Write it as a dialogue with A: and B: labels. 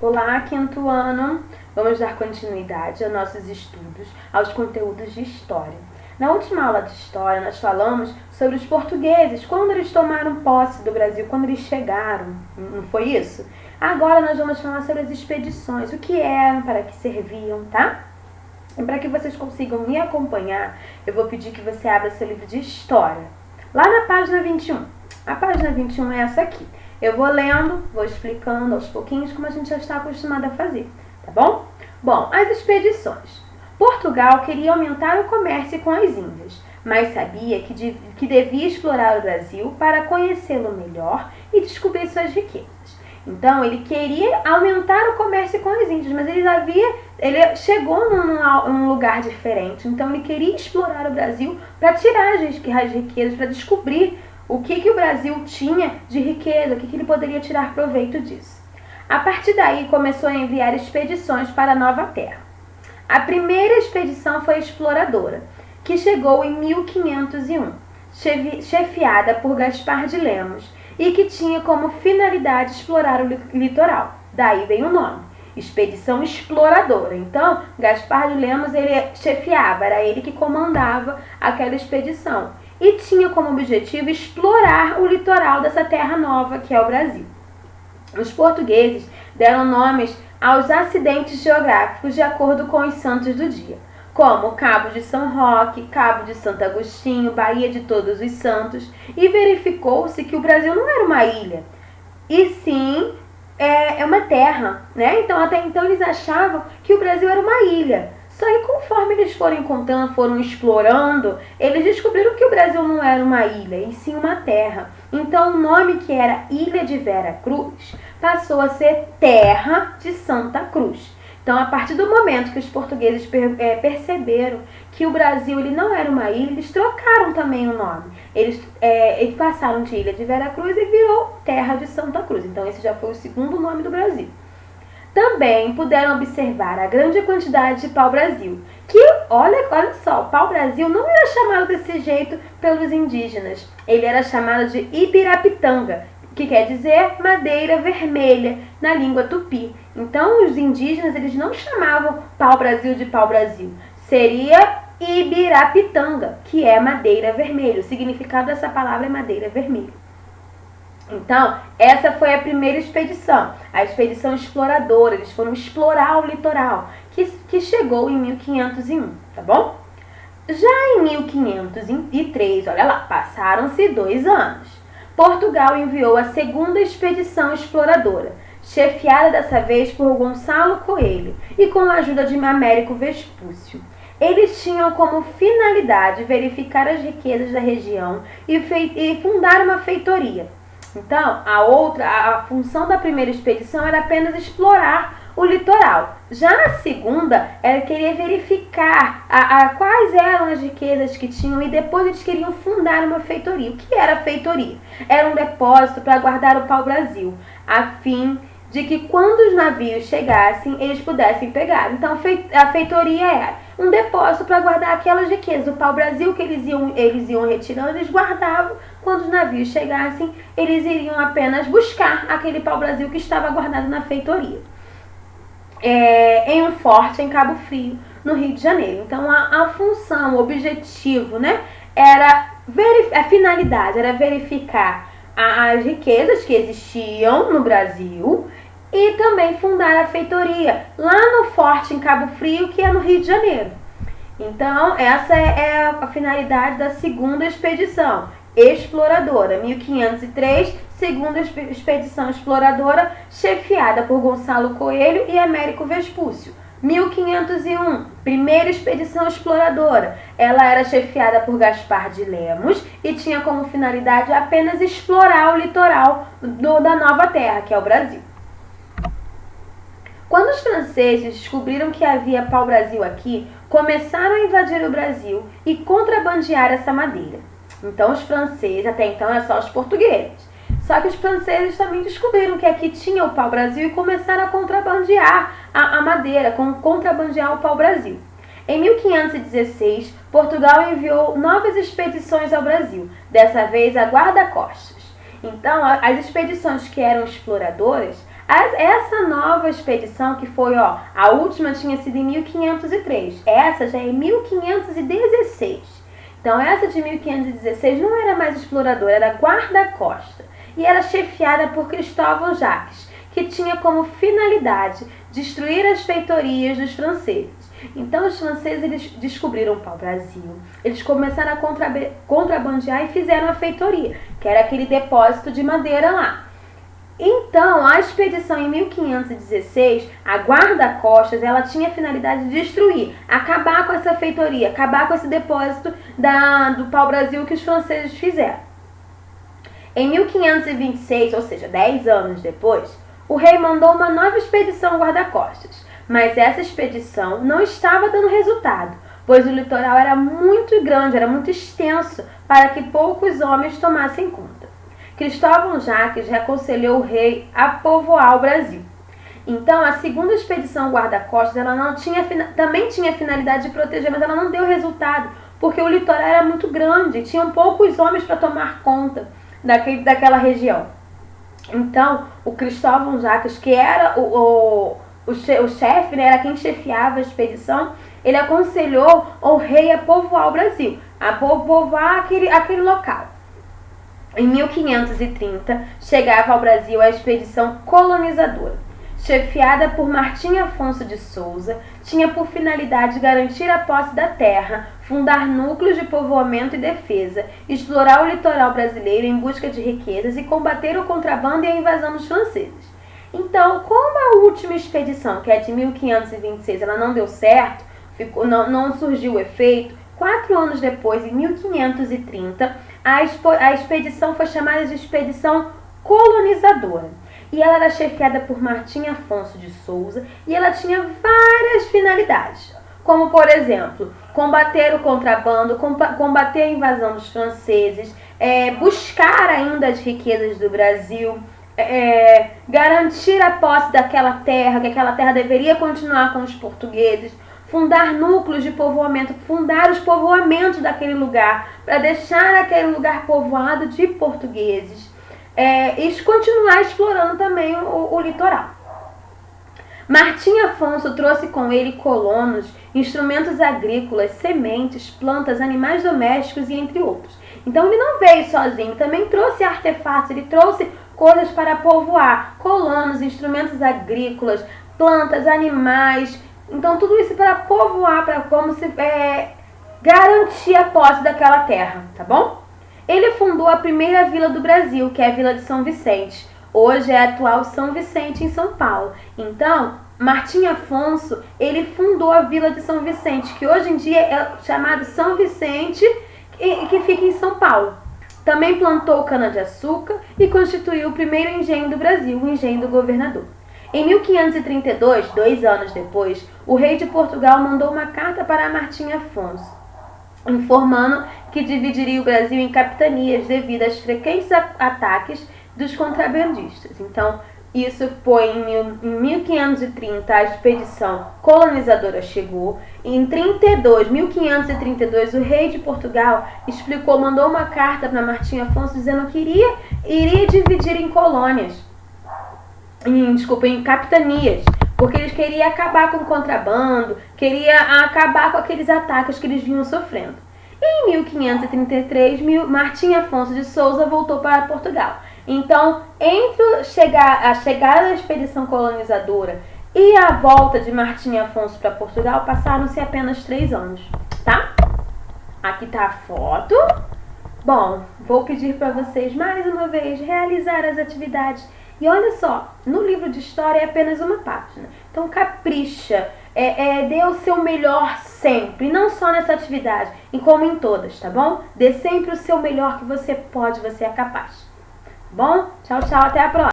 A: Olá, quinto ano! Vamos dar continuidade aos nossos estudos, aos conteúdos de História. Na última aula de História, nós falamos sobre os portugueses, quando eles tomaram posse do Brasil, quando eles chegaram, não foi isso? Agora nós vamos falar sobre as expedições, o que eram, para que serviam, tá? E para que vocês consigam me acompanhar, eu vou pedir que você abra seu livro de História, lá na página 21. A página 21 é essa aqui. Eu vou lendo, vou explicando aos pouquinhos como a gente já está acostumado a fazer, tá bom? Bom, as expedições. Portugal queria aumentar o comércio com as Índias, mas sabia que devia explorar o Brasil para conhecê-lo melhor e descobrir suas riquezas. Então, ele queria aumentar o comércio com as Índias, mas ele chegou num lugar diferente. Então, ele queria explorar o Brasil para tirar as riquezas, para descobrir o que o Brasil tinha de riqueza, o que ele poderia tirar proveito disso. A partir daí, começou a enviar expedições para a Nova Terra. A primeira expedição foi exploradora, que chegou em 1501, chefiada por Gaspar de Lemos, e que tinha como finalidade explorar o litoral. Daí vem o nome, Expedição Exploradora. Então, Gaspar de Lemos, ele chefiava, era ele que comandava aquela expedição. E tinha como objetivo explorar o litoral dessa terra nova, que é o Brasil. Os portugueses deram nomes aos acidentes geográficos de acordo com os santos do dia, como Cabo de São Roque, Cabo de Santo Agostinho, Baía de Todos os Santos, e verificou-se que o Brasil não era uma ilha, e sim é uma terra, né? Então, até então eles achavam que o Brasil era uma ilha. Só que conforme eles foram explorando, eles descobriram que o Brasil não era uma ilha, e sim uma terra. Então, o nome que era Ilha de Vera Cruz passou a ser Terra de Santa Cruz. Então, a partir do momento que os portugueses perceberam que o Brasil ele não era uma ilha, eles trocaram também o nome. Eles passaram de Ilha de Vera Cruz e virou Terra de Santa Cruz. Então, esse já foi o segundo nome do Brasil. Também puderam observar a grande quantidade de pau-brasil, que, olha só, o pau-brasil não era chamado desse jeito pelos indígenas. Ele era chamado de ibirapitanga, que quer dizer madeira vermelha na língua tupi. Então, os indígenas eles não chamavam pau-brasil de pau-brasil. Seria ibirapitanga, que é madeira vermelha. O significado dessa palavra é madeira vermelha. Então, essa foi a primeira expedição, a expedição exploradora. Eles foram explorar o litoral, que chegou em 1501, tá bom? Já em 1503, olha lá, passaram-se 2 anos. Portugal enviou a segunda expedição exploradora, chefiada dessa vez por Gonçalo Coelho e com a ajuda de Américo Vespúcio. Eles tinham como finalidade verificar as riquezas da região e fundar uma feitoria. Então, a função da primeira expedição era apenas explorar o litoral. Já a segunda era querer verificar quais eram as riquezas que tinham e depois eles queriam fundar uma feitoria. O que era a feitoria? Era um depósito para guardar o pau-brasil, a fim de que quando os navios chegassem, eles pudessem pegar. Então, a feitoria era um depósito para guardar aquelas riquezas. O pau-brasil que eles iam retirando, eles guardavam. Quando os navios chegassem, eles iriam apenas buscar aquele pau-brasil que estava guardado na feitoria. Em um forte em Cabo Frio, no Rio de Janeiro. Então, a função, o objetivo, né, a finalidade era verificar as riquezas que existiam no Brasil e também fundar a feitoria lá no forte em Cabo Frio, que é no Rio de Janeiro. Então, essa é a finalidade da segunda expedição exploradora. 1503, segunda expedição exploradora, chefiada por Gonçalo Coelho e Américo Vespúcio. 1501, primeira expedição exploradora. Ela era chefiada por Gaspar de Lemos e tinha como finalidade apenas explorar o litoral da Nova Terra, que é o Brasil. Quando os franceses descobriram que havia pau-brasil aqui, começaram a invadir o Brasil e contrabandear essa madeira. Então, os franceses, até então, eram só os portugueses. Só que os franceses também descobriram que aqui tinha o pau-brasil e começaram a contrabandear a madeira, contrabandear o pau-brasil. Em 1516, Portugal enviou novas expedições ao Brasil, dessa vez a guarda-costas. Então, as expedições que eram exploradoras, Essa nova expedição, que foi, a última tinha sido em 1503, essa já é em 1516. Então, essa de 1516 não era mais exploradora, era guarda-costa. E era chefiada por Cristóvão Jacques, que tinha como finalidade destruir as feitorias dos franceses. Então, os franceses eles descobriram o pau-brasil, eles começaram a contrabandear e fizeram a feitoria, que era aquele depósito de madeira lá. Então, a expedição em 1516, a guarda-costas, ela tinha a finalidade de destruir, acabar com essa feitoria, acabar com esse depósito do pau-brasil que os franceses fizeram. Em 1526, ou seja, 10 anos depois, o rei mandou uma nova expedição guarda-costas, mas essa expedição não estava dando resultado, pois o litoral era muito grande, era muito extenso, para que poucos homens tomassem conta. Cristóvão Jacques aconselhou o rei a povoar o Brasil. Então, a segunda expedição guarda-costas ela também tinha a finalidade de proteger, mas ela não deu resultado, porque o litoral era muito grande, tinham poucos homens para tomar conta daquela região. Então, o Cristóvão Jacques, que era o chefe, né, era quem chefiava a expedição, ele aconselhou o rei a povoar o Brasil, a povoar aquele local. Em 1530, chegava ao Brasil a expedição colonizadora, chefiada por Martim Afonso de Souza, tinha por finalidade garantir a posse da terra, fundar núcleos de povoamento e defesa, explorar o litoral brasileiro em busca de riquezas e combater o contrabando e a invasão dos franceses. Então, como a última expedição, que é de 1526, ela não deu certo, não surgiu o efeito, 4 anos depois, em 1530, a expedição foi chamada de Expedição Colonizadora. E ela era chefiada por Martim Afonso de Souza e ela tinha várias finalidades, como, por exemplo, combater o contrabando, combater a invasão dos franceses, buscar ainda as riquezas do Brasil, garantir a posse daquela terra, que aquela terra deveria continuar com os portugueses, fundar núcleos de povoamento, fundar os povoamentos daquele lugar, para deixar aquele lugar povoado de portugueses, e continuar explorando também o litoral. Martim Afonso trouxe com ele colonos, instrumentos agrícolas, sementes, plantas, animais domésticos e entre outros. Então ele não veio sozinho, também trouxe artefatos, ele trouxe coisas para povoar, colonos, instrumentos agrícolas, plantas, animais. Então tudo isso para povoar, para garantir a posse daquela terra, tá bom? Ele fundou a primeira vila do Brasil, que é a Vila de São Vicente. Hoje é a atual São Vicente, em São Paulo. Então, Martim Afonso, ele fundou a Vila de São Vicente, que hoje em dia é chamado São Vicente, e que fica em São Paulo. Também plantou cana-de-açúcar e constituiu o primeiro engenho do Brasil, o Engenho do Governador. Em 1532, 2 anos depois, o rei de Portugal mandou uma carta para Martim Afonso, informando que dividiria o Brasil em capitanias devido aos frequentes ataques dos contrabandistas. Então, isso foi em 1530, a expedição colonizadora chegou. Em 1532, o rei de Portugal mandou uma carta para Martim Afonso dizendo que iria dividir em colônias, em capitanias, porque eles queriam acabar com o contrabando, queria acabar com aqueles ataques que eles vinham sofrendo. E em 1533, Martim Afonso de Souza voltou para Portugal. Então, entre a chegada da expedição colonizadora e a volta de Martim Afonso para Portugal, passaram-se apenas 3 anos, tá? Aqui tá a foto. Bom, vou pedir para vocês mais uma vez realizar as atividades. E olha só, no livro de história é apenas uma página. Então capricha, dê o seu melhor sempre, não só nessa atividade, e como em todas, tá bom? Dê sempre o seu melhor que você pode, você é capaz. Bom, tchau, tchau, até a próxima.